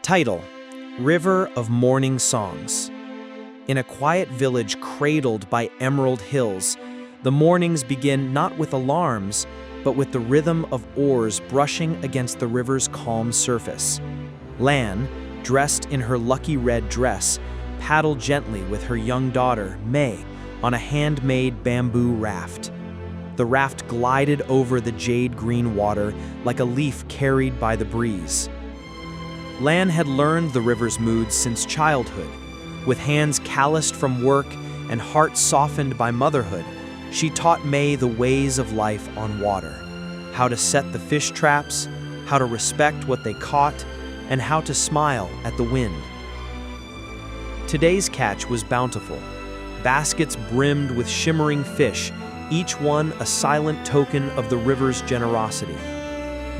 Title: River of Morning Songs. In a quiet village cradled by emerald hills, the mornings begin not with alarms, but with the rhythm of oars brushing against the river's calm surface. Lan, dressed in her lucky red dress, paddled gently with her young daughter, May, on a handmade bamboo raft. The raft glided over the jade-green water like a leaf carried by the breeze. Lan had learned the river's moods since childhood. With hands calloused from work and heart softened by motherhood, she taught May the ways of life on water, how to set the fish traps, how to respect what they caught, and how to smile at the wind. Today's catch was bountiful. Baskets brimmed with shimmering fish, each one a silent token of the river's generosity.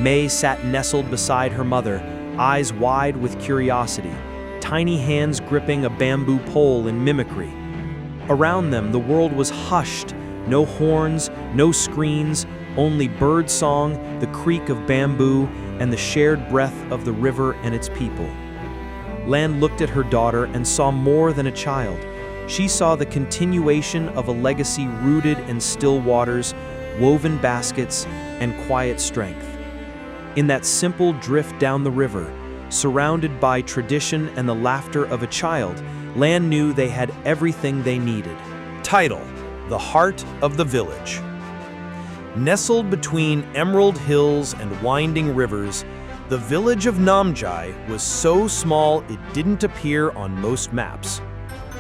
May sat nestled beside her mother, eyes wide with curiosity, tiny hands gripping a bamboo pole in mimicry. Around them, the world was hushed, no horns, no screens, only bird song, the creak of bamboo, and the shared breath of the river and its people. Lan looked at her daughter and saw more than a child. She saw the continuation of a legacy rooted in still waters, woven baskets, and quiet strength. In that simple drift down the river, surrounded by tradition and the laughter of a child, Lan knew they had everything they needed. Title: The Heart of the Village. Nestled between emerald hills and winding rivers, the village of Namjai was so small it didn't appear on most maps.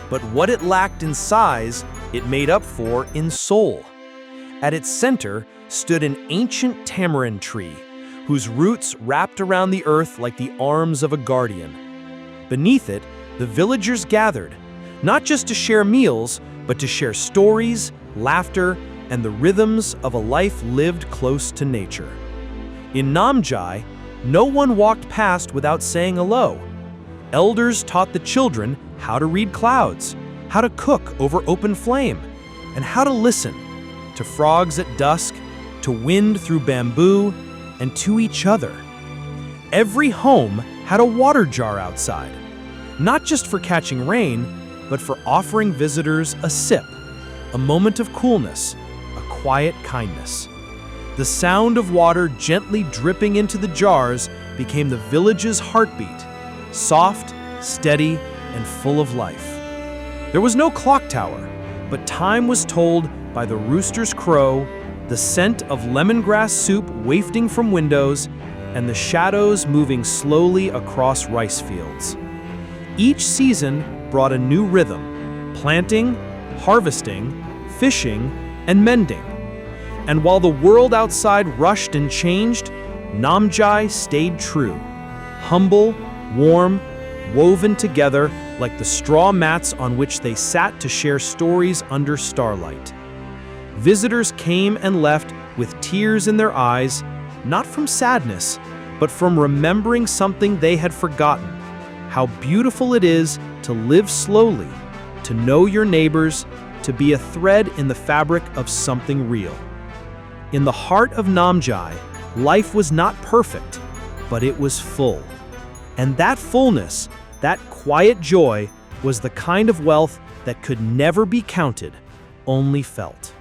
But what it lacked in size, it made up for in soul. At its center stood an ancient tamarind tree, whose roots wrapped around the earth like the arms of a guardian. Beneath it, the villagers gathered, not just to share meals, but to share stories, laughter, and the rhythms of a life lived close to nature. In Namjai, no one walked past without saying hello. Elders taught the children how to read clouds, how to cook over open flame, and how to listen to frogs at dusk, to wind through bamboo, and to each other. Every home had a water jar outside, not just for catching rain, but for offering visitors a sip, a moment of coolness, a quiet kindness. The sound of water gently dripping into the jars became the village's heartbeat, soft, steady, and full of life. There was no clock tower, but time was told by the rooster's crow, the scent of lemongrass soup wafting from windows, and the shadows moving slowly across rice fields. Each season brought a new rhythm: planting, harvesting, fishing, and mending. And while the world outside rushed and changed, Namjai stayed true, humble, warm, woven together like the straw mats on which they sat to share stories under starlight. Visitors came and left with tears in their eyes, not from sadness, but from remembering something they had forgotten: how beautiful it is to live slowly, to know your neighbors, to be a thread in the fabric of something real. In the heart of Namjai, life was not perfect, but it was full. And that fullness, that quiet joy, was the kind of wealth that could never be counted, only felt.